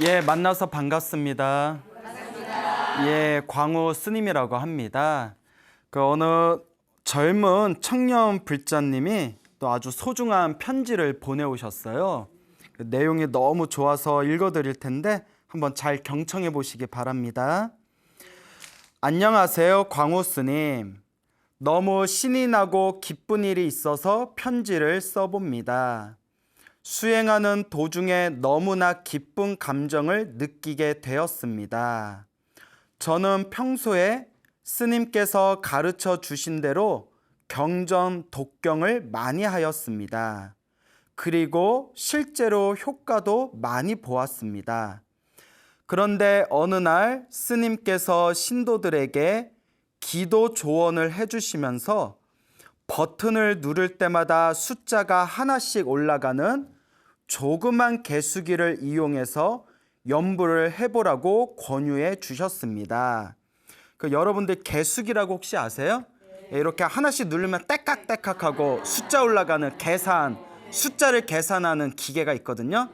예, 만나서 반갑습니다. 예, 광우 스님이라고 합니다. 어느 젊은 청년 불자님이 또 아주 소중한 편지를 보내오셨어요. 내용이 너무 좋아서 읽어드릴 텐데 한번 잘 경청해 보시기 바랍니다. 안녕하세요, 광우 스님. 너무 신이 나고 기쁜 일이 있어서 편지를 써봅니다. 수행하는 도중에 너무나 기쁜 감정을 느끼게 되었습니다. 저는 평소에 스님께서 가르쳐 주신 대로 경전, 독경을 많이 하였습니다. 그리고 실제로 효과도 많이 보았습니다. 그런데 어느 날 스님께서 신도들에게 기도 조언을 해주시면서 버튼을 누를 때마다 숫자가 하나씩 올라가는 조그만 개수기를 이용해서 연부를 해보라고 권유해 주셨습니다. 여러분들 개수기라고 혹시 아세요? 네. 이렇게 하나씩 누르면 떼깍떼깍하고 숫자 올라가는 숫자를 계산하는 기계가 있거든요.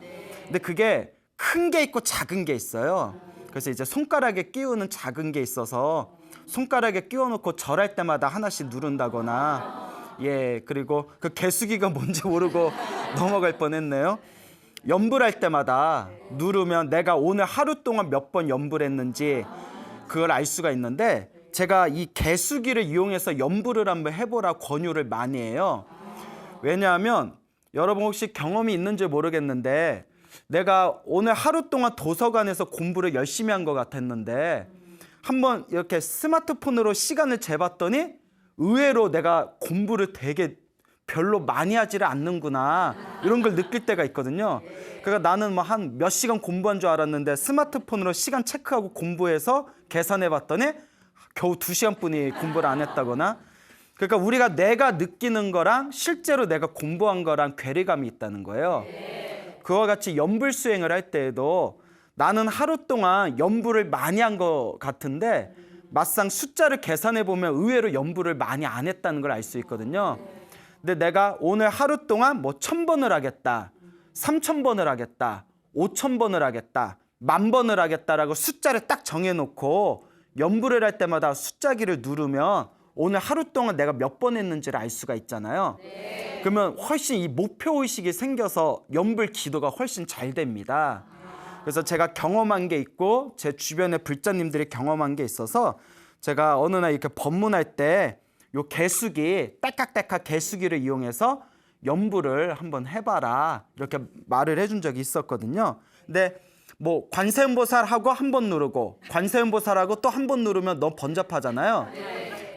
근데 그게 큰 게 있고 작은 게 있어요. 그래서 이제 손가락에 끼우는 작은 게 있어서 손가락에 끼워놓고 절할 때마다 하나씩 누른다거나, 예, 그리고 그 개수기가 뭔지 모르고 넘어갈 뻔했네요. 연불할 때마다 누르면 내가 오늘 하루 동안 몇 번 연불했는지 그걸 알 수가 있는데, 제가 이 개수기를 이용해서 연불을 한번 해보라 권유를 많이 해요. 왜냐하면 여러분 혹시 경험이 있는지 모르겠는데, 내가 오늘 하루 동안 도서관에서 공부를 열심히 한 것 같았는데 한번 이렇게 스마트폰으로 시간을 재봤더니 의외로 내가 공부를 되게 별로 많이 하지를 않는구나, 이런 걸 느낄 때가 있거든요. 그러니까 나는 뭐 한 몇 시간 공부한 줄 알았는데 스마트폰으로 시간 체크하고 공부해서 계산해 봤더니 겨우 2시간뿐이 공부를 안 했다거나. 그러니까 우리가 내가 느끼는 거랑 실제로 내가 공부한 거랑 괴리감이 있다는 거예요. 그와 같이 연불 수행을 할 때에도 나는 하루 동안 연불을 많이 한 것 같은데 막상 숫자를 계산해 보면 의외로 연불을 많이 안 했다는 걸 알 수 있거든요. 근데 내가 오늘 하루 동안 뭐 1000번을 하겠다, 3000번을 하겠다, 5000번을 하겠다, 10,000번을 하겠다라고 숫자를 딱 정해놓고 연불을 할 때마다 숫자기를 누르면 오늘 하루 동안 내가 몇 번 했는지를 알 수가 있잖아요. 그러면 훨씬 이 목표의식이 생겨서 연불 기도가 훨씬 잘 됩니다. 그래서 제가 경험한 게 있고 제 주변의 불자님들이 경험한 게 있어서 제가 어느 날 이렇게 법문할 때 요 개수기, 딸깍딸깍 개수기를 이용해서 연불을 한번 해봐라, 이렇게 말을 해준 적이 있었거든요. 근데 뭐 관세음보살하고 한 번 누르고 관세음보살하고 또 한 번 누르면 너무 번잡하잖아요.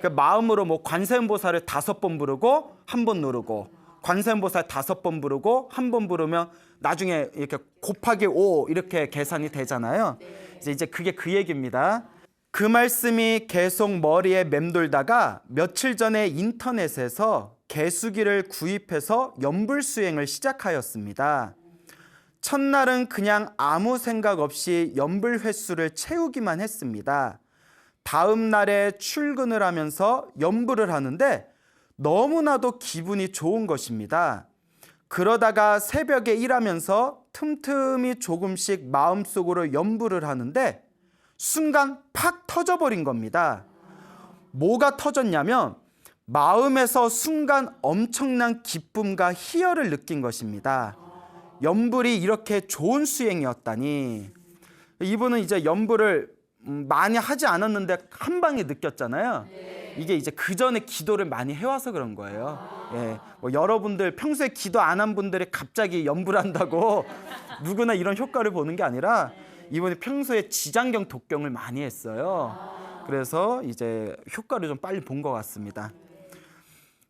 그 마음으로 뭐 관세음보살을 5번 부르고 한 번 누르고 관세음보살 5번 부르고 한 번 부르면 나중에 이렇게 곱하기 5 이렇게 계산이 되잖아요. 이제 그게 그 얘기입니다. 그 말씀이 계속 머리에 맴돌다가 며칠 전에 인터넷에서 개수기를 구입해서 연불 수행을 시작하였습니다. 첫날은 그냥 아무 생각 없이 연불 횟수를 채우기만 했습니다. 다음 날에 출근을 하면서 연불을 하는데 너무나도 기분이 좋은 것입니다. 그러다가 새벽에 일하면서 틈틈이 조금씩 마음속으로 연불을 하는데 순간 팍 터져버린 겁니다. 뭐가 터졌냐면 마음에서 순간 엄청난 기쁨과 희열을 느낀 것입니다. 연불이 이렇게 좋은 수행이었다니. 이분은 이제 연불을 많이 하지 않았는데 한 방에 느꼈잖아요. 이게 이제 그 전에 기도를 많이 해와서 그런 거예요. 예, 뭐 여러분들 평소에 기도 안 한 분들이 갑자기 연불한다고 누구나 이런 효과를 보는 게 아니라 이분이 평소에 지장경 독경을 많이 했어요. 그래서 이제 효과를 좀 빨리 본 것 같습니다.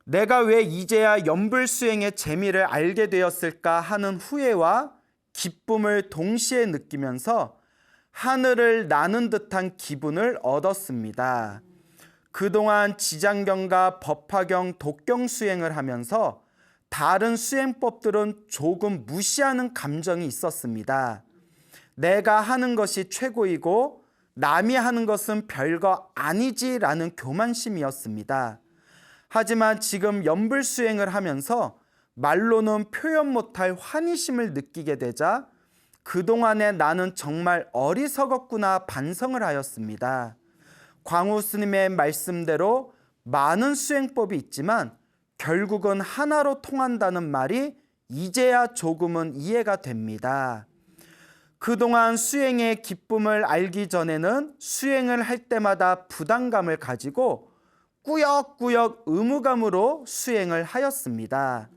내가 왜 이제야 연불 수행의 재미를 알게 되었을까 하는 후회와 기쁨을 동시에 느끼면서 하늘을 나는 듯한 기분을 얻었습니다. 그동안 지장경과 법화경, 독경 수행을 하면서 다른 수행법들은 조금 무시하는 감정이 있었습니다. 내가 하는 것이 최고이고 남이 하는 것은 별거 아니지라는 교만심이었습니다. 하지만 지금 연불 수행을 하면서 말로는 표현 못할 환희심을 느끼게 되자 그동안에 나는 정말 어리석었구나 반성을 하였습니다. 광우 스님의 말씀대로 많은 수행법이 있지만 결국은 하나로 통한다는 말이 이제야 조금은 이해가 됩니다. 그동안 수행의 기쁨을 알기 전에는 수행을 할 때마다 부담감을 가지고 꾸역꾸역 의무감으로 수행을 하였습니다.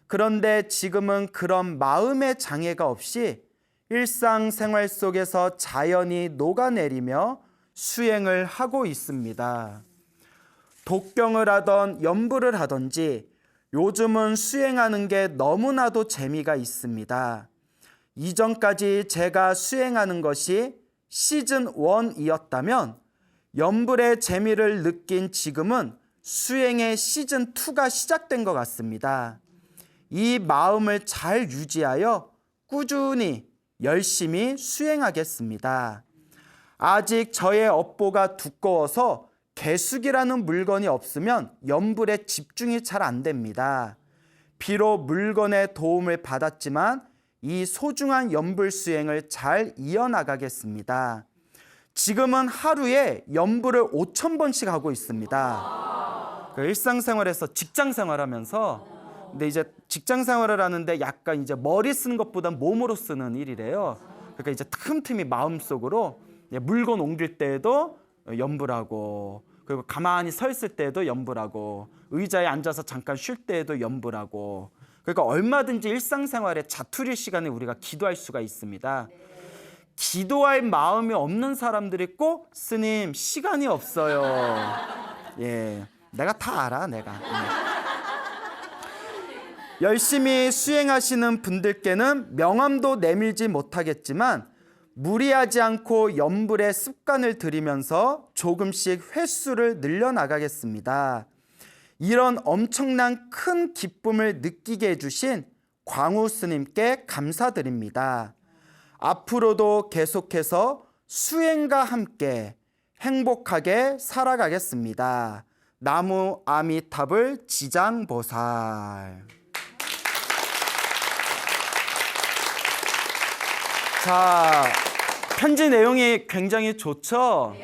그런데 지금은 그런 마음의 장애가 없이 일상생활 속에서 자연히 녹아내리며 수행을 하고 있습니다. 독경을 하던 연불을 하던지 요즘은 수행하는 게 너무나도 재미가 있습니다. 이전까지 제가 수행하는 것이 시즌 1이었다면 연불의 재미를 느낀 지금은 수행의 시즌 2가 시작된 것 같습니다. 이 마음을 잘 유지하여 꾸준히 열심히 수행하겠습니다. 아직 저의 업보가 두꺼워서 개숙이라는 물건이 없으면 연불에 집중이 잘 안 됩니다. 비록 물건의 도움을 받았지만 이 소중한 연불 수행을 잘 이어나가겠습니다. 지금은 하루에 연불을 5,000번씩 하고 있습니다. 일상생활에서 직장생활하면서 근데 이제 직장생활을 하는데 약간 이제 머리 쓰는 것보다 몸으로 쓰는 일이래요. 그러니까 이제 틈틈이 마음속으로 물건 옮길 때에도 연불하고, 그리고 가만히 서 있을 때에도 연불하고, 의자에 앉아서 잠깐 쉴 때에도 연불하고. 그러니까 얼마든지 일상생활에 자투리 시간에 우리가 기도할 수가 있습니다. 기도할 마음이 없는 사람들이 꼭 스님 시간이 없어요. 예, 내가 다 알아, 내가. 열심히 수행하시는 분들께는 명함도 내밀지 못하겠지만 무리하지 않고 연불의 습관을 들이면서 조금씩 횟수를 늘려나가겠습니다. 이런 엄청난 큰 기쁨을 느끼게 해주신 광우 스님께 감사드립니다. 앞으로도 계속해서 수행과 함께 행복하게 살아가겠습니다. 나무 아미타불 지장보살. 자, 편지 내용이 굉장히 좋죠?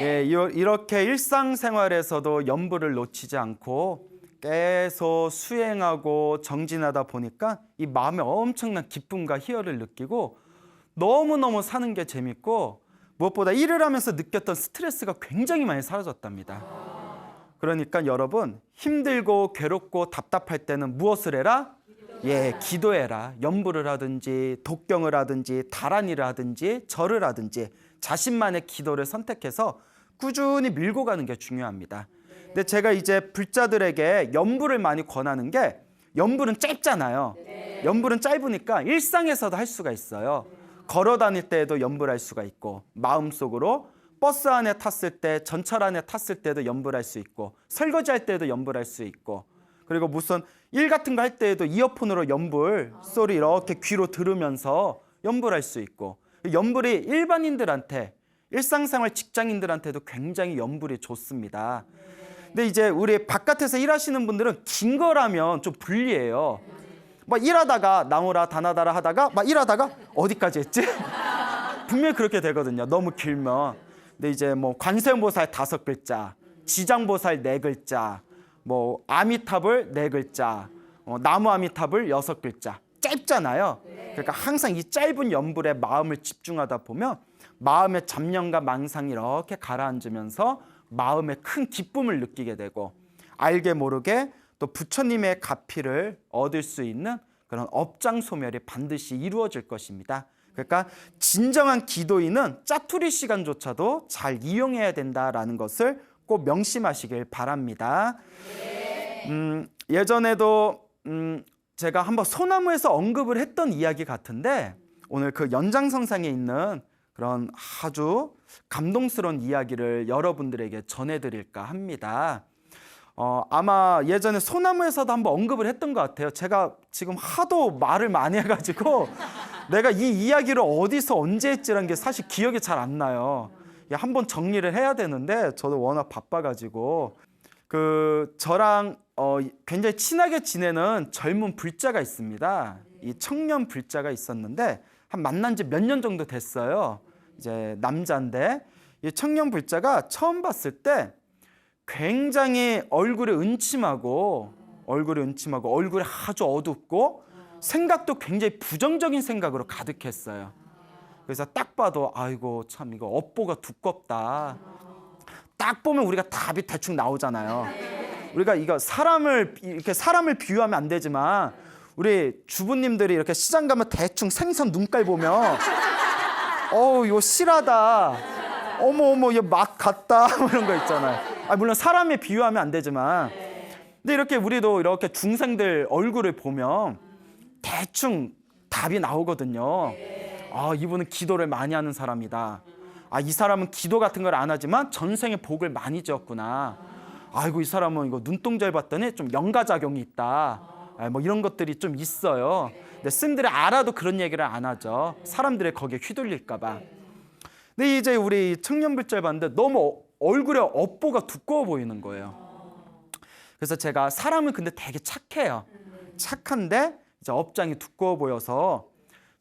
예, 이렇게 일상생활에서도 연불을 놓치지 않고 계속 수행하고 정진하다 보니까 이 마음에 엄청난 기쁨과 희열을 느끼고 너무너무 사는 게 재밌고 무엇보다 일을 하면서 느꼈던 스트레스가 굉장히 많이 사라졌답니다. 그러니까 여러분, 힘들고 괴롭고 답답할 때는 무엇을 해라? 예, 기도해라. 연불을 하든지 독경을 하든지 다란이를 하든지 절을 하든지 자신만의 기도를 선택해서 꾸준히 밀고 가는 게 중요합니다. 근데 제가 이제 불자들에게 연불을 많이 권하는 게, 연불은 짧잖아요. 연불은 짧으니까 일상에서도 할 수가 있어요. 걸어 다닐 때에도 연불할 수가 있고, 마음속으로 버스 안에 탔을 때, 전철 안에 탔을 때도 연불할 수 있고, 설거지할 때도 연불할 수 있고, 그리고 무슨 일 같은 거 할 때에도 이어폰으로 연불 소리 이렇게 귀로 들으면서 연불할 수 있고, 연불이 일반인들한테, 일상생활 직장인들한테도 굉장히 연불이 좋습니다. 근데 이제 우리 바깥에서 일하시는 분들은 긴 거라면 좀 불리해요. 막 일하다가 나무라 다나다라 하다가 막 일하다가 어디까지 했지? 분명히 그렇게 되거든요. 너무 길면. 근데 이제 뭐 관세음보살 5글자, 지장보살 4글자, 뭐 아미타불 4글자, 나무 아미타불 6글자. 짧잖아요. 그러니까 항상 이 짧은 연불에 마음을 집중하다 보면 마음의 잡념과 망상이 이렇게 가라앉으면서 마음에 큰 기쁨을 느끼게 되고, 알게 모르게 또 부처님의 가피를 얻을 수 있는 그런 업장 소멸이 반드시 이루어질 것입니다. 그러니까 진정한 기도인은 짜투리 시간조차도 잘 이용해야 된다라는 것을 꼭 명심하시길 바랍니다. 예전에도 제가 한번 소나무에서 언급을 했던 이야기 같은데, 오늘 그 연장선상에 있는 그런 아주 감동스러운 이야기를 여러분들에게 전해드릴까 합니다. 아마 예전에 소나무에서도 한번 언급을 했던 것 같아요. 제가 지금 하도 말을 많이 해가지고 내가 이 이야기를 어디서 언제 했지라는 게 사실 기억이 잘 안 나요. 한번 정리를 해야 되는데 저도 워낙 바빠가지고, 저랑 굉장히 친하게 지내는 젊은 불자가 있습니다. 이 청년 불자가 있었는데 한 만난 지 몇 년 정도 됐어요. 이제 남자인데 이 청년 불자가 처음 봤을 때 굉장히 얼굴이 은침하고 얼굴이 아주 어둡고 생각도 굉장히 부정적인 생각으로 가득했어요. 그래서 딱 봐도 아이고 참 이거 업보가 두껍다. 딱 보면 우리가 답이 대충 나오잖아요. 우리가 이거 사람을 비유하면 안 되지만 우리 주부님들이 이렇게 시장 가면 대충 생선 눈깔 보면 이거 실하다. 어머 이거 막 같다. 이런 거 있잖아요. 물론 사람에 비유하면 안 되지만 근데 이렇게 우리도 이렇게 중생들 얼굴을 보면 대충 답이 나오거든요. 이분은 기도를 많이 하는 사람이다. 이 사람은 기도 같은 걸 안 하지만 전생에 복을 많이 지었구나. 아이고 이 사람은 이거 눈동자를 봤더니 좀 영가작용이 있다. 뭐 이런 것들이 좀 있어요. 근데 스님들이 알아도 그런 얘기를 안 하죠. 사람들이 거기에 휘둘릴까 봐. 근데 이제 우리 청년불자를 봤는데 너무 얼굴에 업보가 두꺼워 보이는 거예요. 그래서 제가 사람은 근데 되게 착해요. 착한데 이제 업장이 두꺼워 보여서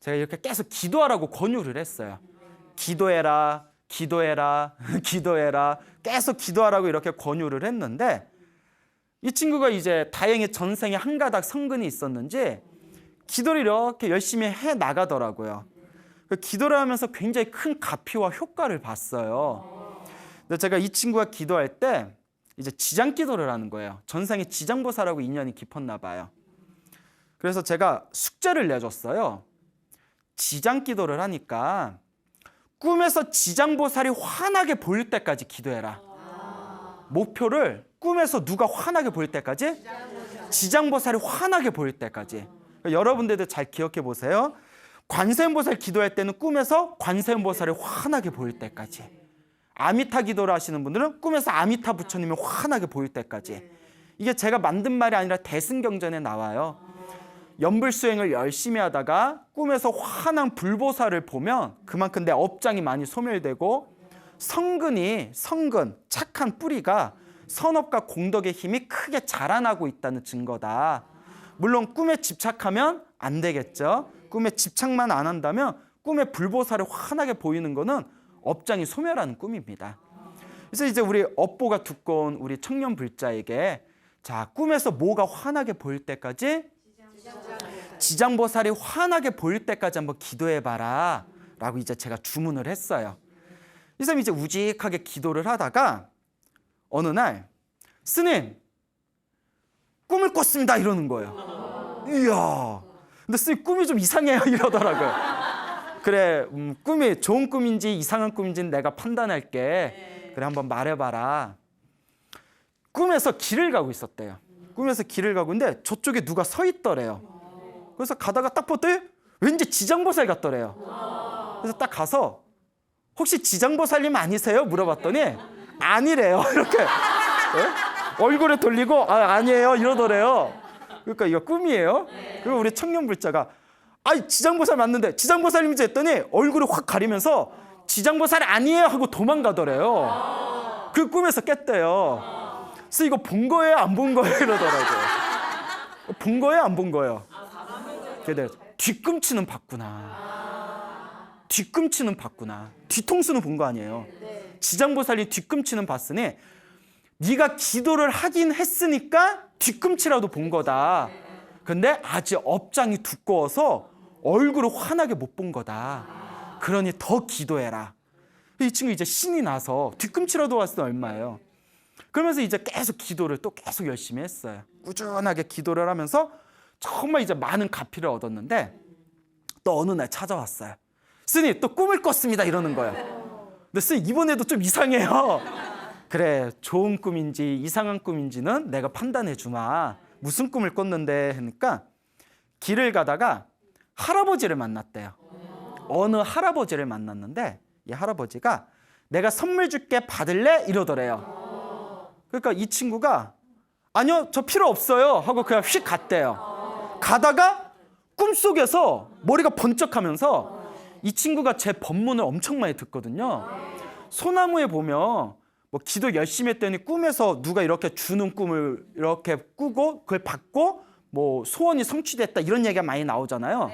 제가 이렇게 계속 기도하라고 권유를 했어요. 기도해라, 기도해라, 기도해라. 계속 기도하라고 이렇게 권유를 했는데 이 친구가 이제 다행히 전생에 한 가닥 성근이 있었는지 기도를 이렇게 열심히 해 나가더라고요. 기도를 하면서 굉장히 큰 가피와 효과를 봤어요. 근데 제가 이 친구가 기도할 때 이제 지장 기도를 하는 거예요. 전생에 지장보살하고 인연이 깊었나 봐요. 그래서 제가 숙제를 내줬어요. 지장 기도를 하니까 꿈에서 지장보살이 환하게 보일 때까지 기도해라. 목표를 꿈에서 누가 환하게 보일 때까지, 지장보살이 환하게 보일 때까지. 여러분들도 잘 기억해 보세요. 관세음보살 기도할 때는 꿈에서 관세음보살이 환하게 보일 때까지. 아미타 기도를 하시는 분들은 꿈에서 아미타 부처님이 환하게 보일 때까지. 이게 제가 만든 말이 아니라 대승경전에 나와요. 연불수행을 열심히 하다가 꿈에서 환한 불보살을 보면 그만큼 내 업장이 많이 소멸되고 성근, 착한 뿌리가 선업과 공덕의 힘이 크게 자라나고 있다는 증거다. 물론 꿈에 집착하면 안 되겠죠. 꿈에 집착만 안 한다면 꿈에 불보살이 환하게 보이는 거는 업장이 소멸하는 꿈입니다. 그래서 이제 우리 업보가 두꺼운 우리 청년 불자에게 자, 꿈에서 뭐가 환하게 보일 때까지, 지장보살이 환하게 보일 때까지 한번 기도해봐라 라고 이제 제가 주문을 했어요. 이 사람이 이제 우직하게 기도를 하다가 어느 날 스님 꿈을 꿨습니다 이러는 거예요. 이야, 근데 스님 꿈이 좀 이상해요 이러더라고요. 그래, 꿈이 좋은 꿈인지 이상한 꿈인지는 내가 판단할게. 그래, 한번 말해봐라. 꿈에서 길을 가고 있었대요. 꿈에서 길을 가고 있는데 저쪽에 누가 서 있더래요. 그래서 가다가 딱 봤더니 왠지 지장보살 같더래요. 그래서 딱 가서 혹시 지장보살님 아니세요? 물어봤더니 아니래요. 이렇게 얼굴에 돌리고 아니에요 이러더래요. 그러니까 이거 꿈이에요. 그리고 우리 청년불자가 지장보살 맞는데 지장보살님이지 했더니 얼굴을 확 가리면서 지장보살 아니에요 하고 도망가더래요. 그 꿈에서 깼대요. 그래서 이거 본 거예요 안 본 거예요 이러더라고요. 본 거예요 안 본 거예요. 근데 뒤꿈치는 봤구나. 뒤꿈치는 봤구나. 뒤통수는 본 거 아니에요. 지장보살이 뒤꿈치는 봤으니 네가 기도를 하긴 했으니까 뒤꿈치라도 본 거다. 근데 아직 업장이 두꺼워서 얼굴을 환하게 못 본 거다. 그러니 더 기도해라. 이 친구 이제 신이 나서 뒤꿈치라도 왔을 얼마예요. 그러면서 이제 계속 기도를 또 계속 열심히 했어요. 꾸준하게 기도를 하면서 정말 이제 많은 가피를 얻었는데 또 어느 날 찾아왔어요. 스님 또 꿈을 꿨습니다 이러는 거예요. 근데 스님 이번에도 좀 이상해요. 그래, 좋은 꿈인지 이상한 꿈인지는 내가 판단해 주마. 무슨 꿈을 꿨는데 하니까 길을 가다가 할아버지를 만났대요. 어느 할아버지를 만났는데 이 할아버지가 내가 선물 줄게 받을래? 이러더래요. 그러니까 이 친구가 아니요 저 필요 없어요 하고 그냥 휙 갔대요. 가다가 꿈속에서 머리가 번쩍하면서 이 친구가 제 법문을 엄청 많이 듣거든요. 소나무에 보면 뭐 기도 열심히 했더니 꿈에서 누가 이렇게 주는 꿈을 이렇게 꾸고 그걸 받고 뭐 소원이 성취됐다 이런 얘기가 많이 나오잖아요.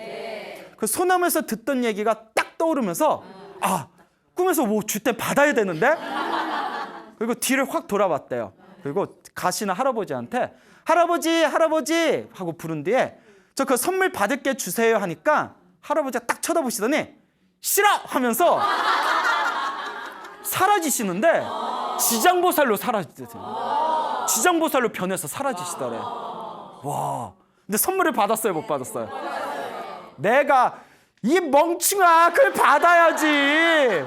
그 소나무에서 듣던 얘기가 딱 떠오르면서 꿈에서 뭐 주대 받아야 되는데? 그리고 뒤를 확 돌아봤대요. 그리고 가시는 할아버지한테 할아버지 하고 부른 뒤에 저 그 선물 받을게 주세요 하니까 할아버지가 딱 쳐다보시더니 싫어 하면서 사라지시는데 지장보살로 사라지세요. 지장보살로 변해서 사라지시더래. 와, 근데 선물을 받았어요, 못 받았어요? 내가 이 멍충아 그걸 받아야지.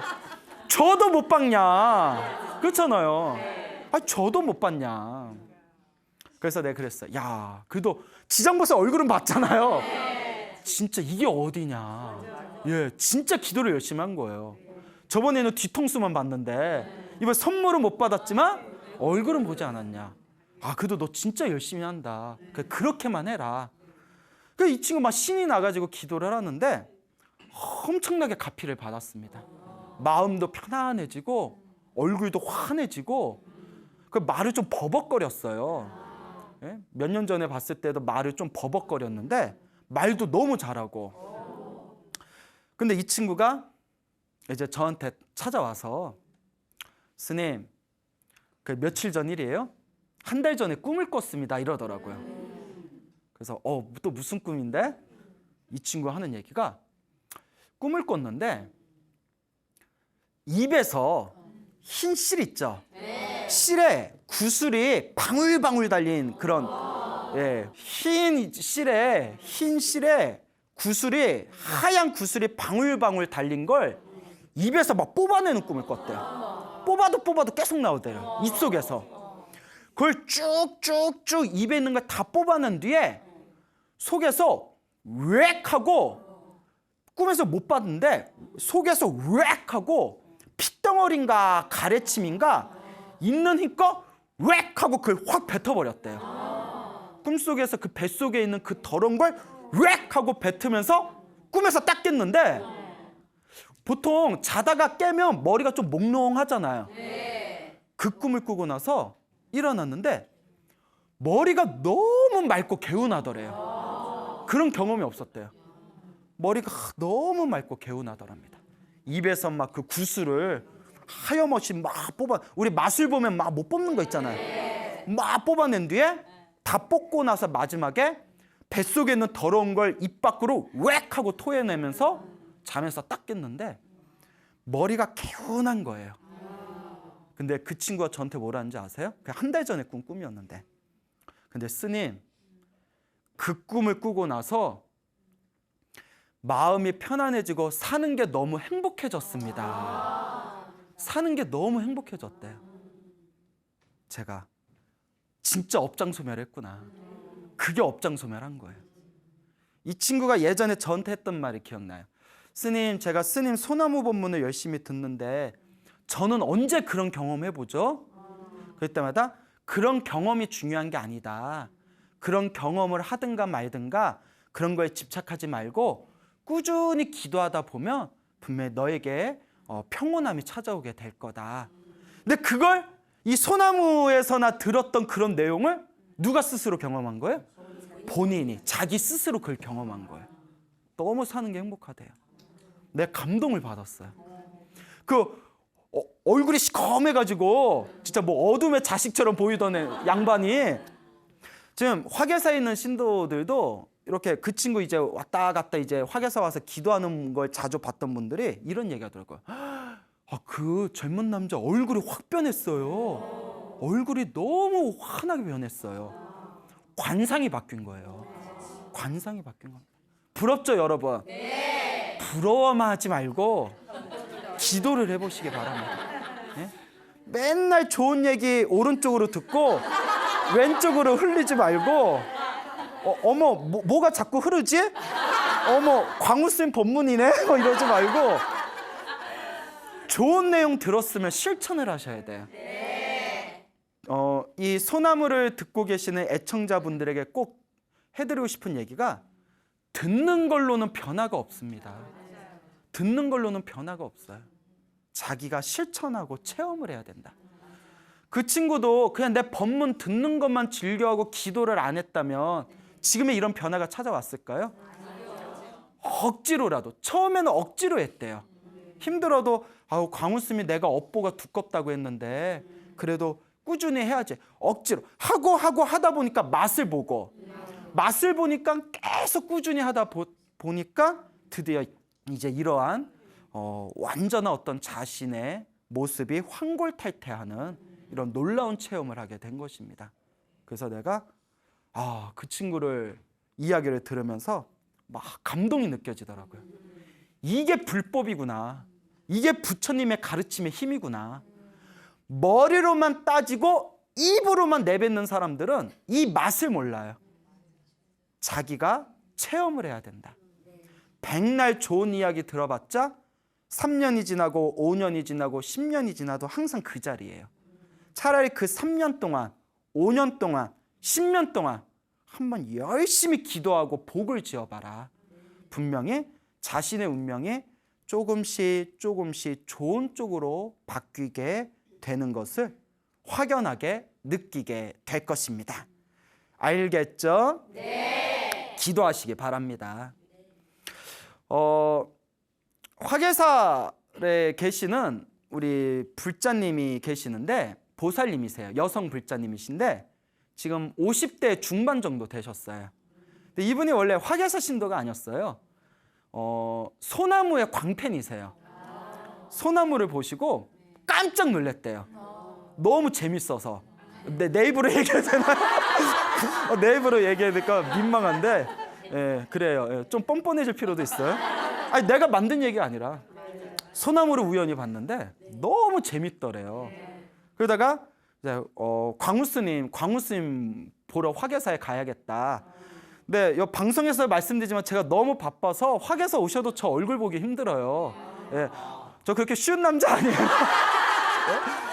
저도 못 받냐. 그렇잖아요. 저도 못 받냐. 그래서 내가 그랬어요. 야, 그래도 지장보살 얼굴은 봤잖아요. 진짜 이게 어디냐. 예, 진짜 기도를 열심히 한 거예요. 저번에는 뒤통수만 봤는데 이번 선물은 못 받았지만 얼굴은 보지 않았냐. 그래도 너 진짜 열심히 한다. 그렇게만 해라. 그래서 이 친구 막 신이 나가지고 기도를 하는데 엄청나게 가피를 받았습니다. 마음도 편안해지고 얼굴도 환해지고 그 말을 좀 버벅거렸어요. 예? 몇 년 전에 봤을 때도 말을 좀 버벅거렸는데 말도 너무 잘하고. 근데 이 친구가 이제 저한테 찾아와서 스님, 그 며칠 전 일이에요? 한 달 전에 꿈을 꿨습니다 이러더라고요. 그래서 또 무슨 꿈인데? 이 친구가 하는 얘기가 꿈을 꿨는데 입에서 흰 실 있죠? 실에 구슬이 방울방울 달린 그런 흰 실에 구슬이 하얀 구슬이 방울방울 달린 걸 입에서 막 뽑아내는 꿈을 꿨대요. 뽑아도 계속 나오대요. 입속에서. 그걸 쭉쭉쭉 입에 있는 걸 다 뽑아낸 뒤에 속에서 웩 하고 꿈에서 못 봤는데 속에서 웩 하고 핏덩어리인가 가래침인가 있는 힘껏 웩 하고 그걸 확 뱉어버렸대요. 꿈속에서 그 뱃속에 있는 그 더러운 걸 웩 하고 뱉으면서 꿈에서 딱 깼는데 보통 자다가 깨면 머리가 좀 몽롱하잖아요. 그 꿈을 꾸고 나서 일어났는데 머리가 너무 맑고 개운하더래요. 그런 경험이 없었대요. 머리가 너무 맑고 개운하더랍니다. 입에서 막 그 구슬을 하염없이 막 뽑아, 우리 마술 보면 막 못 뽑는 거 있잖아요. 막 뽑아낸 뒤에 다 뽑고 나서 마지막에 뱃속에 있는 더러운 걸 입 밖으로 웩 하고 토해내면서 잠에서 딱 깼는데 머리가 개운한 거예요. 근데 그 친구가 저한테 뭐라는지 아세요? 한 달 전에 꾼 꿈이었는데, 근데 스님, 그 꿈을 꾸고 나서 마음이 편안해지고 사는 게 너무 행복해졌습니다. 사는 게 너무 행복해졌대요. 제가 진짜 업장소멸했구나. 그게 업장소멸한 거예요. 이 친구가 예전에 저한테 했던 말이 기억나요. 스님, 제가 스님 소나무 법문을 열심히 듣는데 저는 언제 그런 경험해보죠? 그럴 때마다 그런 경험이 중요한 게 아니다. 그런 경험을 하든가 말든가 그런 거에 집착하지 말고 꾸준히 기도하다 보면 분명히 너에게 평온함이 찾아오게 될 거다. 근데 그걸 이 소나무에서나 들었던 그런 내용을 누가 스스로 경험한 거예요? 본인이 자기 스스로 그걸 경험한 거예요. 너무 사는 게 행복하대요. 내가 감동을 받았어요. 그 얼굴이 시커매가지고 진짜 뭐 어둠의 자식처럼 보이던 양반이 지금 화계사에 있는 신도들도 이렇게 그 친구 이제 왔다 갔다 이제 화계사 와서 기도하는 걸 자주 봤던 분들이 이런 얘기 하더라고요. 그 젊은 남자 얼굴이 확 변했어요. 얼굴이 너무 환하게 변했어요. 관상이 바뀐 거예요. 관상이 바뀐 겁니다. 부럽죠, 여러분? 네. 부러워만 하지 말고 기도를 해보시기 바랍니다. 네? 맨날 좋은 얘기 오른쪽으로 듣고 왼쪽으로 흘리지 말고 어머 뭐가 자꾸 흐르지? 어머 광우쌤 법문이네? 이러지 말고 좋은 내용 들었으면 실천을 하셔야 돼요. 이 소나무를 듣고 계시는 애청자분들에게 꼭 해드리고 싶은 얘기가 듣는 걸로는 변화가 없습니다. 듣는 걸로는 변화가 없어요. 자기가 실천하고 체험을 해야 된다. 그 친구도 그냥 내 법문 듣는 것만 즐겨하고 기도를 안 했다면 지금의 이런 변화가 찾아왔을까요? 억지로라도, 처음에는 억지로 했대요. 힘들어도 아우 광우스님이 내가 업보가 두껍다고 했는데 그래도 꾸준히 해야지. 억지로 하고 하다 보니까 맛을 보니까 계속 꾸준히 하다 보니까 드디어 이제 이러한 완전한 어떤 자신의 모습이 환골탈태하는 이런 놀라운 체험을 하게 된 것입니다. 그래서 내가 그 친구를 이야기를 들으면서 막 감동이 느껴지더라고요. 이게 불법이구나. 이게 부처님의 가르침의 힘이구나. 머리로만 따지고 입으로만 내뱉는 사람들은 이 맛을 몰라요. 자기가 체험을 해야 된다. 백날 좋은 이야기 들어봤자 3년이 지나고 5년이 지나고 10년이 지나도 항상 그 자리예요. 차라리 그 3년 동안, 5년 동안, 10년 동안 한번 열심히 기도하고 복을 지어봐라. 분명히 자신의 운명이 조금씩 좋은 쪽으로 바뀌게 되는 것을 확연하게 느끼게 될 것입니다. 알겠죠? 네. 기도하시기 바랍니다. 화계사에 계시는 우리 불자님이 계시는데 보살님이세요. 여성 불자님이신데 지금 50대 중반 정도 되셨어요. 근데 이분이 원래 화계사 신도가 아니었어요. 소나무의 광팬이세요. 소나무를 보시고 깜짝 놀랐대요. 너무 재밌어서. 내 입으로 얘기해야 되나? 내 입으로 얘기하니까 민망한데, 예, 그래요. 예, 좀 뻔뻔해질 필요도 있어요. 아니, 내가 만든 얘기가 아니라 소나무를 우연히 봤는데 너무 재밌더래요. 그러다가 이제 광우스님 보러 화계사에 가야겠다. 네, 이 방송에서 말씀드리지만 제가 너무 바빠서 화계사 오셔도 저 얼굴 보기 힘들어요. 예, 저 그렇게 쉬운 남자 아니에요. 예?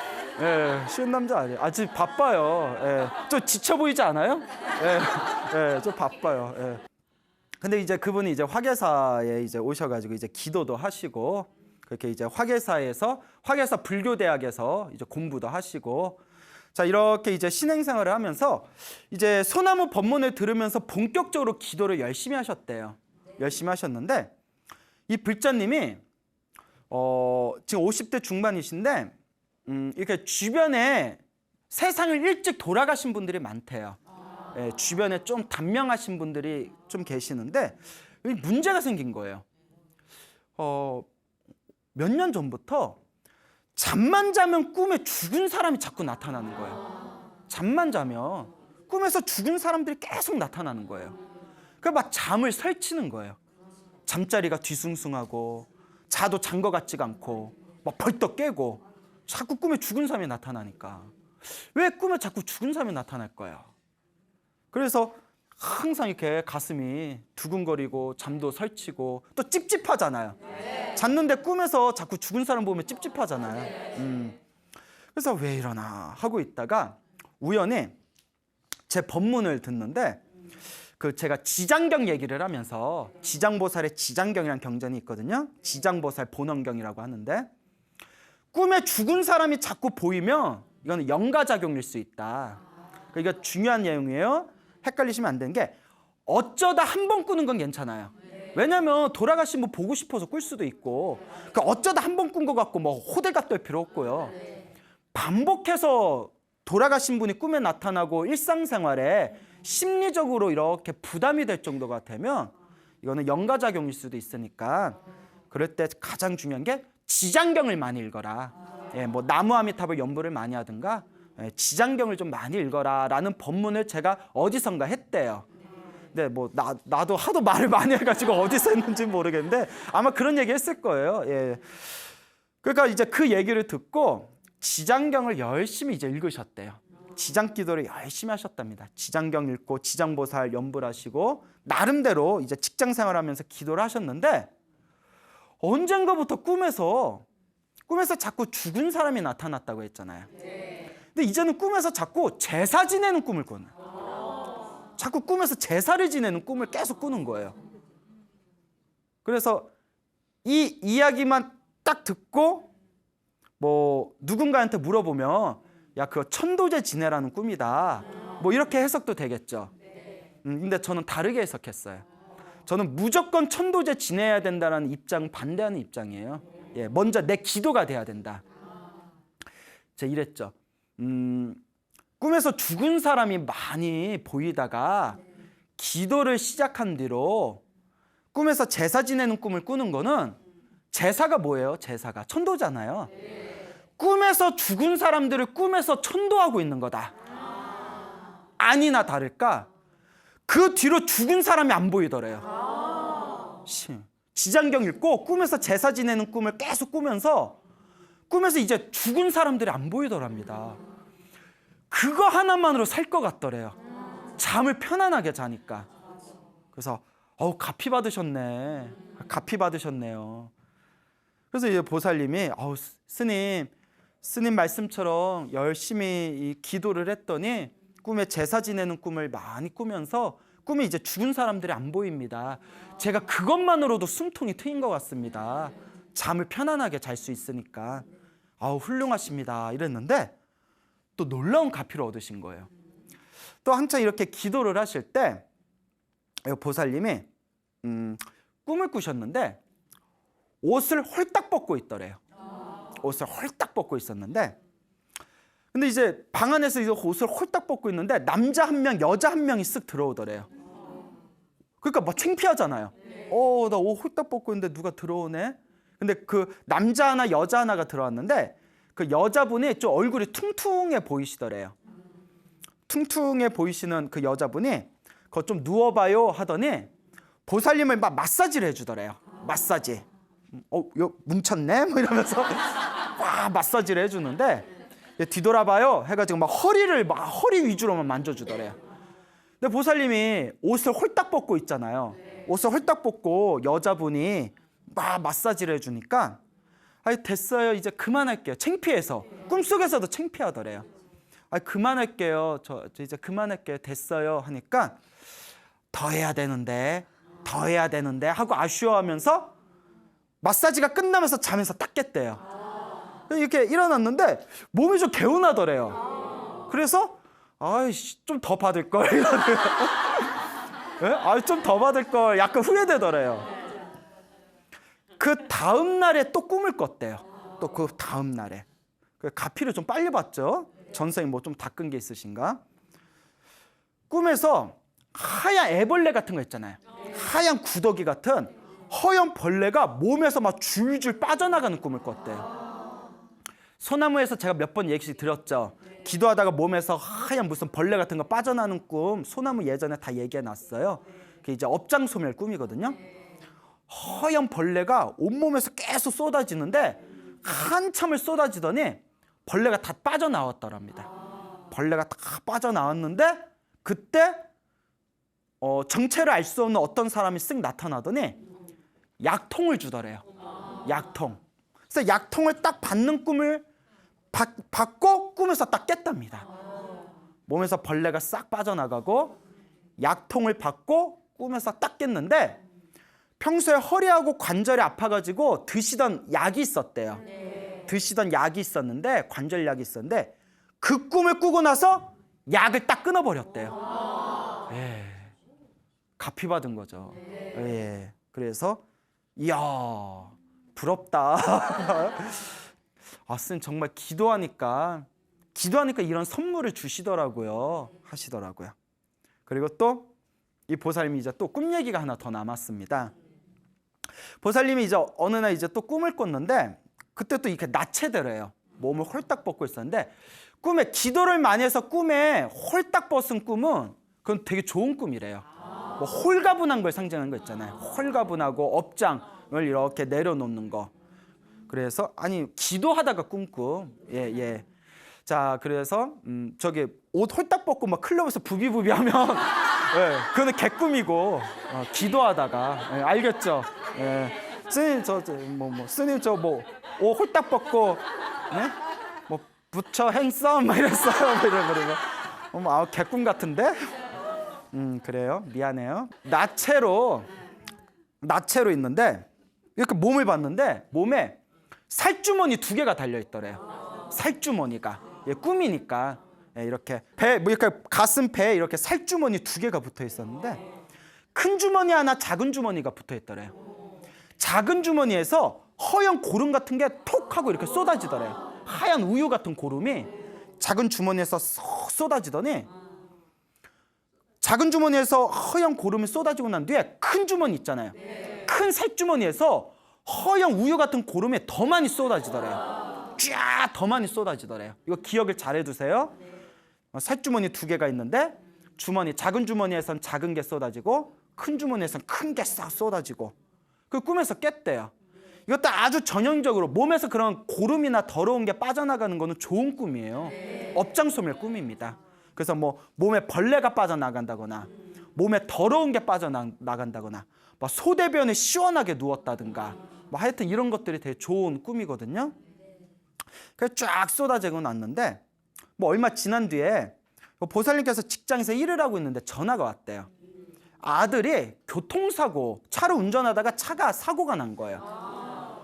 예, 쉬운 남자 아니에요. 아직 바빠요. 예, 좀 지쳐 보이지 않아요? 예, 좀 바빠요. 예. 근데 이제 그분이 이제 화계사에 이제 오셔가지고 이제 기도도 하시고 그렇게 이제 화계사 불교대학에서 이제 공부도 하시고 자 이렇게 이제 신행생활을 하면서 이제 소나무 법문을 들으면서 본격적으로 기도를 열심히 하셨대요. 열심히 하셨는데 이 불자님이 지금 50대 중반이신데 이렇게 주변에 세상을 일찍 돌아가신 분들이 많대요. 예, 주변에 좀 단명하신 분들이 좀 계시는데 문제가 생긴 거예요. 몇 년 전부터 잠만 자면 꿈에 죽은 사람이 자꾸 나타나는 거예요. 잠만 자면 꿈에서 죽은 사람들이 계속 나타나는 거예요. 그러니까 막 잠을 설치는 거예요. 잠자리가 뒤숭숭하고 자도 잔 것 같지가 않고 막 벌떡 깨고 자꾸 꿈에 죽은 사람이 나타나니까 왜 꿈에 자꾸 죽은 사람이 나타날까요? 그래서 항상 이렇게 가슴이 두근거리고 잠도 설치고 또 찝찝하잖아요. 잤는데 꿈에서 자꾸 죽은 사람 보면 찝찝하잖아요. 그래서 왜 이러나 하고 있다가 우연히 제 법문을 듣는데 그 제가 지장경 얘기를 하면서 지장보살의 지장경이라는 경전이 있거든요. 지장보살 본원경이라고 하는데 꿈에 죽은 사람이 자꾸 보이면 이거는 영가작용일 수 있다. 그러니까 중요한 내용이에요. 헷갈리시면 안 되는 게 어쩌다 한 번 꾸는 건 괜찮아요. 왜냐하면 돌아가신 분 보고 싶어서 꿀 수도 있고 그러니까 어쩌다 한 번 꾼 것 같고 뭐 호들갑 떨 필요 없고요. 반복해서 돌아가신 분이 꿈에 나타나고 일상생활에 심리적으로 이렇게 부담이 될 정도가 되면 이거는 영가작용일 수도 있으니까 그럴 때 가장 중요한 게 지장경을 많이 읽어라. 예, 뭐 나무아미타불 연부를 많이 하든가 지장경을 좀 많이 읽어라 라는 법문을 제가 어디선가 했대요. 근데 뭐 나도 하도 말을 많이 해가지고 어디서 했는지 모르겠는데 아마 그런 얘기 했을 거예요. 예. 그러니까 이제 그 얘기를 듣고 지장경을 열심히 이제 읽으셨대요. 지장기도를 열심히 하셨답니다. 지장경 읽고 지장보살 연부를 하시고 나름대로 이제 직장생활하면서 기도를 하셨는데 언젠가부터 꿈에서 자꾸 죽은 사람이 나타났다고 했잖아요. 근데 이제는 꿈에서 자꾸 제사 지내는 꿈을 꿔요. 자꾸 꿈에서 제사를 지내는 꿈을 계속 꾸는 거예요. 그래서 이 이야기만 딱 듣고 뭐 누군가한테 물어보면 야 그거 천도제 지내라는 꿈이다. 뭐 이렇게 해석도 되겠죠. 근데 저는 다르게 해석했어요. 저는 무조건 천도제 지내야 된다는 입장 반대하는 입장이에요. 예, 먼저 내 기도가 돼야 된다. 제가 이랬죠. 꿈에서 죽은 사람이 많이 보이다가 기도를 시작한 뒤로 꿈에서 제사 지내는 꿈을 꾸는 거는 제사가 뭐예요? 제사가 천도잖아요. 꿈에서 죽은 사람들을 꿈에서 천도하고 있는 거다. 아니나 다를까 그 뒤로 죽은 사람이 안 보이더래요. 지장경 읽고 꿈에서 제사 지내는 꿈을 계속 꾸면서 꿈에서 이제 죽은 사람들이 안 보이더랍니다. 그거 하나만으로 살 것 같더래요. 잠을 편안하게 자니까. 그래서 갚이 받으셨네. 갚이 받으셨네요. 그래서 이제 보살님이 스님 말씀처럼 열심히 이 기도를 했더니 꿈에 제사 지내는 꿈을 많이 꾸면서 꿈에 이제 죽은 사람들이 안 보입니다. 제가 그것만으로도 숨통이 트인 것 같습니다. 잠을 편안하게 잘 수 있으니까. 훌륭하십니다. 이랬는데 또 놀라운 가피를 얻으신 거예요. 또 한창 이렇게 기도를 하실 때 보살님이 꿈을 꾸셨는데 옷을 홀딱 벗고 있더래요. 옷을 홀딱 벗고 있었는데 근데 이제 방 안에서 이제 옷을 홀딱 벗고 있는데 남자 한 명, 여자 한 명이 쓱 들어오더래요. 그러니까 막 창피하잖아요. 나 옷 홀딱 벗고 있는데 누가 들어오네. 근데 그 남자 하나, 여자 하나가 들어왔는데 그 여자분이 좀 얼굴이 퉁퉁해 보이시더래요. 퉁퉁해 보이시는 그 여자분이 그거 좀 누워봐요 하더니 보살님을 막 마사지를 해주더래요. 마사지. 뭉쳤네? 뭐 이러면서 와 마사지를 해주는데 뒤돌아봐요 해가지고 막 허리 위주로만 만져주더래요. 근데 보살님이 옷을 홀딱 벗고 있잖아요. 옷을 홀딱 벗고 여자분이 막 마사지를 해주니까 됐어요. 이제 그만할게요. 창피해서. 꿈속에서도 창피하더래요. 그만할게요. 저 이제 그만할게요. 됐어요. 하니까 더 해야 되는데 하고 아쉬워하면서 마사지가 끝나면서 잠에서 딱 깼대요. 이렇게 일어났는데 몸이 좀 개운하더래요. 그래서 좀 더 받을 걸. 좀 더 받을 걸. 약간 후회되더래요. 그 다음 날에 또 꿈을 꿨대요. 또 그 다음 날에 가피를 좀 빨리 봤죠. 전생에 뭐 좀 닦은 게 있으신가? 꿈에서 하얀 애벌레 같은 거 있잖아요. 하얀 구더기 같은 허연 벌레가 몸에서 막 줄줄 빠져나가는 꿈을 꿨대요. 소나무에서 제가 몇 번 얘기 드렸죠. 기도하다가 몸에서 하얀 무슨 벌레 같은 거 빠져나는 꿈 소나무 예전에 다 얘기해 놨어요. 그게 이제 업장소멸 꿈이거든요. 허연 벌레가 온몸에서 계속 쏟아지는데 한참을 쏟아지더니 벌레가 다 빠져나왔더랍니다. 벌레가 다 빠져나왔는데 그때 정체를 알 수 없는 어떤 사람이 쓱 나타나더니 약통을 주더래요. 약통. 그래서 약통을 딱 받는 꿈을 받고 꿈에서 딱 깼답니다. 몸에서 벌레가 싹 빠져나가고 약통을 받고 꿈에서 딱 깼는데 평소에 허리하고 관절이 아파가지고 드시던 약이 있었대요. 드시던 약이 있었는데 관절약이 있었는데 그 꿈을 꾸고 나서 약을 딱 끊어버렸대요. 가피 받은 거죠. 그래서 이야 부럽다. 스님 정말 기도하니까 이런 선물을 주시더라고요. 하시더라고요. 그리고 또 이 보살님이 이제 또 꿈 얘기가 하나 더 남았습니다. 보살님이 이제 어느 날 이제 또 꿈을 꿨는데 그때 또 이렇게 나체대로예요. 몸을 홀딱 벗고 있었는데 꿈에 기도를 많이 해서 꿈에 홀딱 벗은 꿈은 그건 되게 좋은 꿈이래요. 뭐 홀가분한 걸 상징하는 거 있잖아요. 홀가분하고 업장을 이렇게 내려놓는 거. 그래서 기도하다가 꾼 꿈. 자, 그래서 저기 옷 홀딱 벗고 막 클럽에서 부비부비 하면 그거는 개꿈이고 기도하다가 알겠죠? 스님 스님 옷 홀딱 벗고 뭐 부처 행썸 막 이랬어요. 이러면 개꿈 같은데? 그래요. 미안해요. 나체로 있는데 이렇게 몸을 봤는데 몸에 살주머니 2개가 달려 있더래요. 살주머니가 꿈이니까 이렇게 배 이렇게 가슴 배에 이렇게 살주머니 2개가 붙어 있었는데 큰 주머니 하나, 작은 주머니가 붙어 있더래요. 작은 주머니에서 허연 고름 같은 게 톡 하고 이렇게 쏟아지더래요. 하얀 우유 같은 고름이 작은 주머니에서 쏙 쏟아지더니, 작은 주머니에서 허연 고름이 쏟아지고 난 뒤에 큰 주머니 있잖아요. 큰 살주머니에서 허연 우유 같은 고름이 더 많이 쏟아지더래요. 쫙 더 많이 쏟아지더래요. 이거 기억을 잘 해두세요. 살주머니 2개가 있는데, 작은 주머니에선 작은 게 쏟아지고 큰 주머니에선 큰 게 싹 쏟아지고, 그 꿈에서 깼대요. 이것도 아주 전형적으로 몸에서 그런 고름이나 더러운 게 빠져나가는 거는 좋은 꿈이에요. 업장소멸 꿈입니다. 그래서 뭐 몸에 벌레가 빠져나간다거나, 몸에 더러운 게 빠져나간다거나, 뭐 소대변에 시원하게 누웠다든가, 뭐 하여튼 이런 것들이 되게 좋은 꿈이거든요. 그래서 쫙 쏟아지고 났는데, 뭐 얼마 지난 뒤에 보살님께서 직장에서 일을 하고 있는데 전화가 왔대요. 아들이 교통사고, 차를 운전하다가 차가 사고가 난 거예요.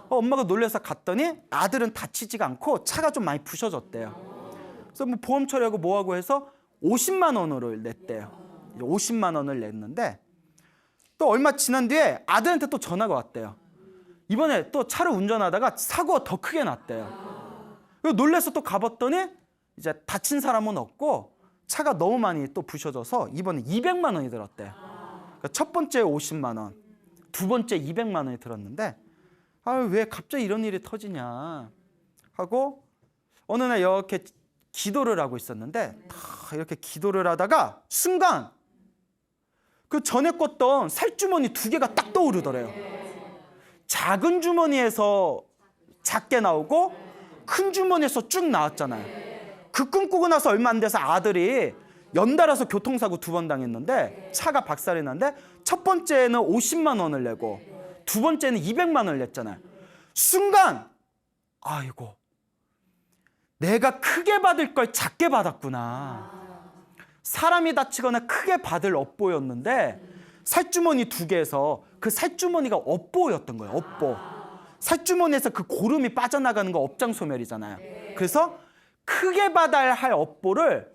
엄마가 놀라서 갔더니 아들은 다치지가 않고 차가 좀 많이 부셔졌대요. 그래서 뭐 보험 처리하고 뭐하고 해서 50만 원을 냈대요. 50만 원을 냈는데, 또 얼마 지난 뒤에 아들한테 또 전화가 왔대요. 이번에 또 차를 운전하다가 사고가 더 크게 났대요. 그래서 놀라서 또 가봤더니 이제 다친 사람은 없고 차가 너무 많이 또 부셔져서 이번에 200만 원이 들었대요. 그러니까 첫 번째 50만 원, 두 번째 200만 원이 들었는데, 왜 갑자기 이런 일이 터지냐 하고 어느 날 이렇게 기도를 하고 있었는데, 이렇게 기도를 하다가 순간 그 전에 꿨던 살주머니 2개가 딱 떠오르더래요. 작은 주머니에서 작게 나오고 큰 주머니에서 쭉 나왔잖아요. 그 꿈 꾸고 나서 얼마 안 돼서 아들이 연달아서 교통사고 2번 당했는데 차가 박살이 났는데, 첫 번째는 50만 원을 내고 두 번째는 200만 원을 냈잖아요. 순간 아이고, 내가 크게 받을 걸 작게 받았구나. 사람이 다치거나 크게 받을 업보였는데 살주머니 2개에서 그 살주머니가 업보였던 거예요. 업보. 살주머니에서 그 고름이 빠져나가는 거 업장소멸이잖아요. 그래서 크게 받아야 할 업보를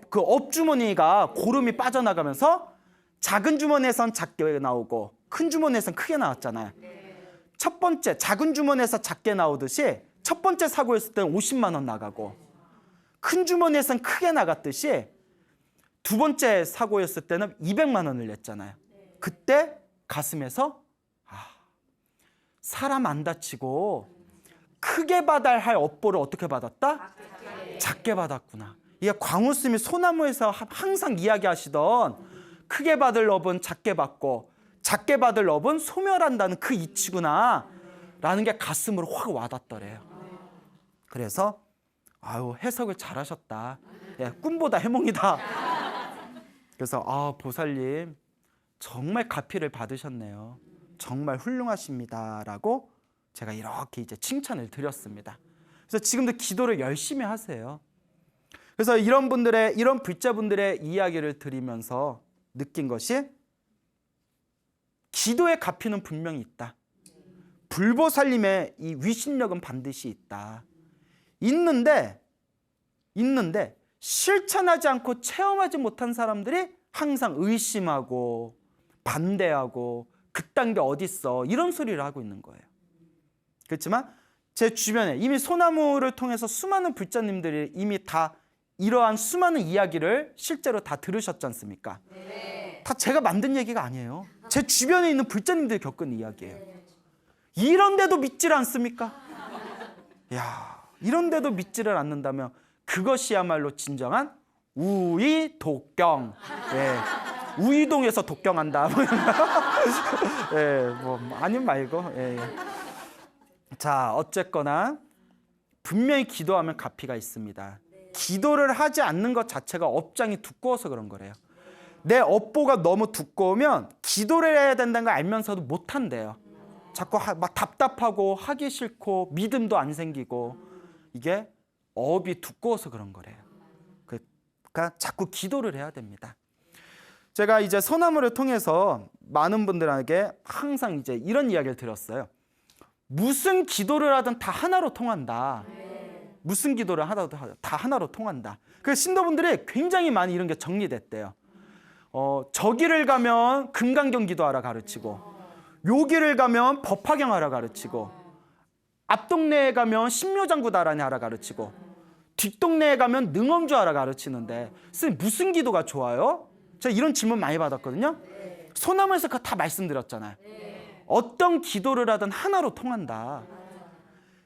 그 업주머니가 고름이 빠져나가면서 작은 주머니에선 작게 나오고 큰 주머니에선 크게 나왔잖아요. 첫 번째 작은 주머니에서 작게 나오듯이 첫 번째 사고였을 때는 50만 원 나가고, 큰 주머니에선 크게 나갔듯이 두 번째 사고였을 때는 200만 원을 냈잖아요. 그때 가슴에서 사람 안 다치고 크게 받아야 할 업보를 어떻게 받았다? 작게 받았구나. 이게 광우스님이 소나무에서 항상 이야기하시던 크게 받을 업은 작게 받고 작게 받을 업은 소멸한다는 그 이치구나 라는 게 가슴으로 확 와닿더래요. 그래서 해석을 잘하셨다. 꿈보다 해몽이다. 그래서 보살님 정말 가피를 받으셨네요. 정말 훌륭하십니다 라고 제가 이렇게 이제 칭찬을 드렸습니다. 그래서 지금도 기도를 열심히 하세요. 그래서 이런 불자분들의 이야기를 들으면서 느낀 것이, 기도의 가피는 분명히 있다. 불보살님의 이 위신력은 반드시 있다. 있는데 실천하지 않고 체험하지 못한 사람들이 항상 의심하고 반대하고 그딴 게 어딨어 이런 소리를 하고 있는 거예요. 그렇지만 제 주변에 이미 소나무를 통해서 수많은 불자님들이 이미 다 이러한 수많은 이야기를 실제로 다 들으셨지 않습니까? 네. 다 제가 만든 얘기가 아니에요. 제 주변에 있는 불자님들이 겪은 이야기예요. 이런데도 믿지를 않습니까? 이런데도 믿지를 않는다면 그것이야말로 진정한 우이독경. 우이동에서 독경한다. 아님 말고. 자, 어쨌거나 분명히 기도하면 가피가 있습니다. 기도를 하지 않는 것 자체가 업장이 두꺼워서 그런 거래요. 내 업보가 너무 두꺼우면 기도를 해야 된다는 걸 알면서도 못 한대요. 자꾸 막 답답하고 하기 싫고 믿음도 안 생기고, 이게 업이 두꺼워서 그런 거래요. 그러니까 자꾸 기도를 해야 됩니다. 제가 이제 소나무를 통해서 많은 분들에게 항상 이제 이런 이야기를 들었어요. 무슨 기도를 하든 다 하나로 통한다. 무슨 기도를 하든 다 하나로 통한다. 그래서 신도분들이 굉장히 많이 이런 게 정리됐대요. 저기를 가면 금강경 기도하라 가르치고, 여기를 가면 법화경하라 가르치고, 앞동네에 가면 신묘장구다라니 하라 가르치고, 뒷동네에 가면 능엄주하라 가르치는데 선생님 무슨 기도가 좋아요? 제가 이런 질문 많이 받았거든요. 소나무에서 그거 다 말씀드렸잖아요. 어떤 기도를 하든 하나로 통한다.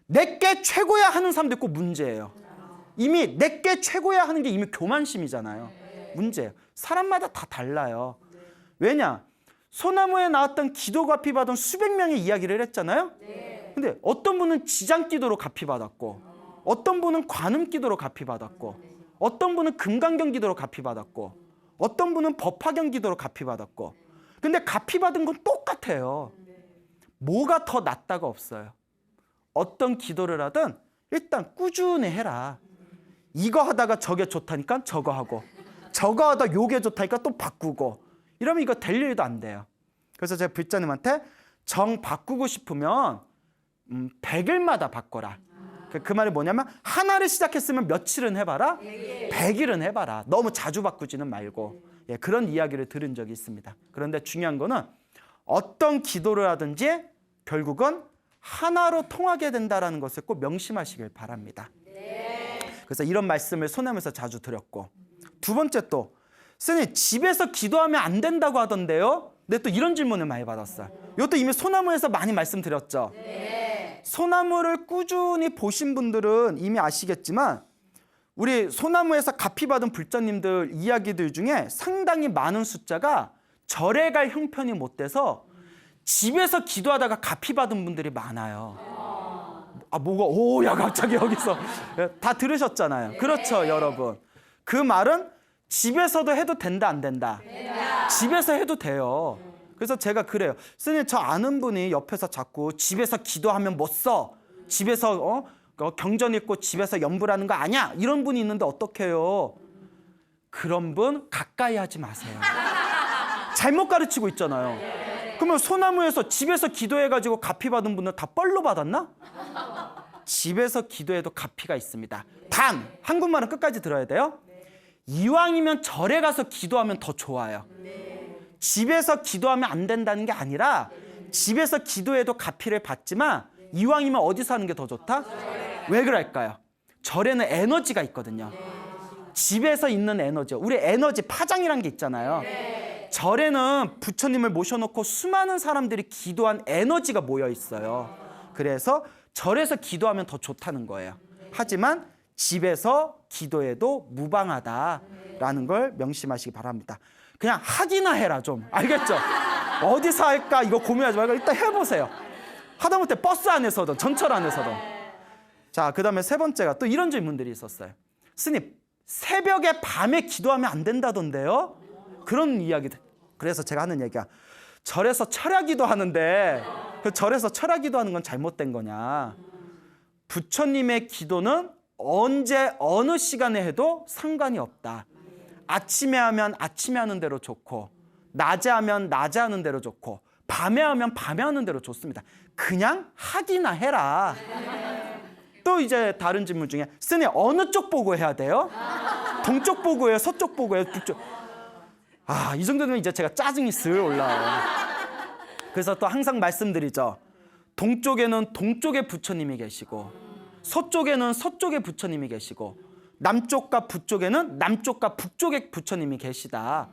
내게 최고야 하는 사람도 있고 문제예요. 이미 내게 최고야 하는 게 이미 교만심이잖아요. 문제예요. 사람마다 다 달라요. 왜냐? 소나무에 나왔던 기도 갚이 받은 수백 명의 이야기를 했잖아요. 근데 어떤 분은 지장기도로 갚이 받았고, 어떤 분은 관음기도로 갚이 받았고, 어떤 분은 금강경 기도로 갚이 받았고, 어떤 분은 법화경 기도로 갚이 받았고. 근데 갚이 받은 건 똑같아요. 뭐가 더 낫다가 없어요. 어떤 기도를 하든 일단 꾸준히 해라. 이거 하다가 저게 좋다니까 저거 하고, 저거 하다 요게 좋다니까 또 바꾸고, 이러면 이거 될 일도 안 돼요. 그래서 제가 불자님한테 정 바꾸고 싶으면 100일마다 바꿔라. 그 말이 뭐냐면 하나를 시작했으면 며칠은 해봐라, 100일은 해봐라. 너무 자주 바꾸지는 말고. 그런 이야기를 들은 적이 있습니다. 그런데 중요한 거는 어떤 기도를 하든지 결국은 하나로 통하게 된다는 것을 꼭 명심하시길 바랍니다. 그래서 이런 말씀을 소나무에서 자주 드렸고, 두 번째 또 선생님 집에서 기도하면 안 된다고 하던데요? 근데 또 이런 질문을 많이 받았어요. 이것도 이미 소나무에서 많이 말씀드렸죠. 소나무를 꾸준히 보신 분들은 이미 아시겠지만 우리 소나무에서 갚이 받은 불자님들 이야기들 중에 상당히 많은 숫자가 절에 갈 형편이 못 돼서 집에서 기도하다가 갚이 받은 분들이 많아요. 야 갑자기 여기서 다 들으셨잖아요. 그렇죠, 여러분. 그 말은 집에서도 해도 된다, 안 된다? 집에서 해도 돼요. 그래서 제가 그래요. 선생님, 저 아는 분이 옆에서 자꾸 집에서 기도하면 못 써. 집에서 경전 읽고 집에서 연불하는 거 아니야? 이런 분이 있는데 어떡해요? 그런 분 가까이 하지 마세요. 잘못 가르치고 있잖아요. 그러면 소나무에서 집에서 기도해가지고 갚이 받은 분은 다 뻘로 받았나? 집에서 기도해도 갚이가 있습니다. 단, 한국말은 끝까지 들어야 돼요. 이왕이면 절에 가서 기도하면 더 좋아요. 집에서 기도하면 안 된다는 게 아니라 집에서 기도해도 갚이를 받지만 이왕이면 어디서 하는 게 더 좋다? 왜 그럴까요? 절에는 에너지가 있거든요. 집에서 있는 에너지, 우리 에너지 파장이란 게 있잖아요. 절에는 부처님을 모셔놓고 수많은 사람들이 기도한 에너지가 모여 있어요. 그래서 절에서 기도하면 더 좋다는 거예요. 하지만 집에서 기도해도 무방하다라는 걸 명심하시기 바랍니다. 그냥 하기나 해라 좀. 알겠죠? 어디서 할까 이거 고민하지 말고 일단 해보세요. 하다못해 버스 안에서든 전철 안에서든. 자, 그 다음에 세 번째가 또 이런 질문들이 있었어요. 스님, 새벽에 밤에 기도하면 안 된다던데요? 그런 이야기들. 그래서 제가 하는 얘기야. 절에서 철야기도 하는데 그 절에서 철야기도 하는 건 잘못된 거냐? 부처님의 기도는 언제 어느 시간에 해도 상관이 없다. 아침에 하면 아침에 하는 대로 좋고, 낮에 하면 낮에 하는 대로 좋고, 밤에 하면 밤에 하는 대로 좋습니다. 그냥 하기나 해라. 또 이제 다른 질문 중에 스님 어느 쪽 보고 해야 돼요? 동쪽 보고 해요? 서쪽 보고 해요? 북쪽? 이 정도면 이제 제가 짜증이 슬 올라와요. 그래서 또 항상 말씀드리죠. 동쪽에는 동쪽에 부처님이 계시고, 서쪽에는 서쪽에 부처님이 계시고, 남쪽과 북쪽에는 남쪽과 북쪽에 부처님이 계시다.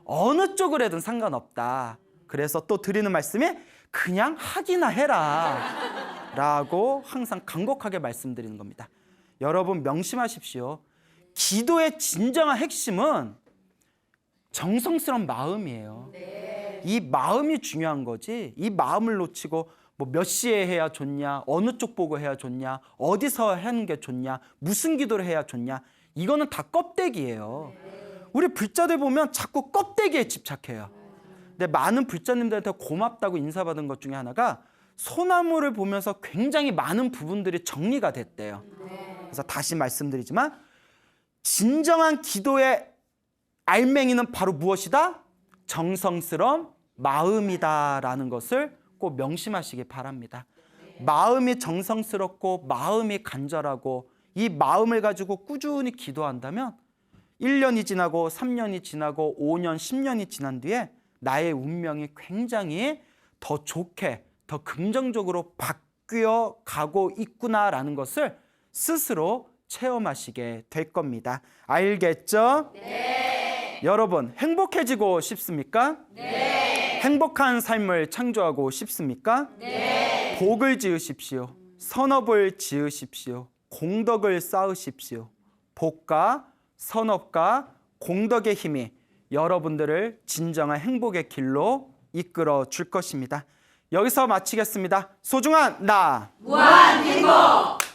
어느 쪽을 해든 상관없다. 그래서 또 드리는 말씀이 그냥 하기나 해라 라고 항상 간곡하게 말씀드리는 겁니다. 여러분 명심하십시오. 기도의 진정한 핵심은 정성스러운 마음이에요. 이 마음이 중요한 거지. 이 마음을 놓치고 뭐 몇 시에 해야 좋냐, 어느 쪽 보고 해야 좋냐, 어디서 하는 게 좋냐, 무슨 기도를 해야 좋냐, 이거는 다 껍데기예요. 우리 불자들 보면 자꾸 껍데기에 집착해요. 근데 많은 불자님들한테 고맙다고 인사받은 것 중에 하나가 소나무를 보면서 굉장히 많은 부분들이 정리가 됐대요. 그래서 다시 말씀드리지만 진정한 기도의 알맹이는 바로 무엇이다? 정성스러운 마음이다라는 것을 꼭 명심하시기 바랍니다. 마음이 정성스럽고 마음이 간절하고 이 마음을 가지고 꾸준히 기도한다면 1년이 지나고 3년이 지나고 5년, 10년이 지난 뒤에 나의 운명이 굉장히 더 좋게, 더 긍정적으로 바뀌어 가고 있구나라는 것을 스스로 체험하시게 될 겁니다. 알겠죠? 네. 여러분, 행복해지고 싶습니까? 네. 행복한 삶을 창조하고 싶습니까? 네. 복을 지으십시오. 선업을 지으십시오. 공덕을 쌓으십시오. 복과 선업과 공덕의 힘이 여러분들을 진정한 행복의 길로 이끌어 줄 것입니다. 여기서 마치겠습니다. 소중한 나, 무한 행복!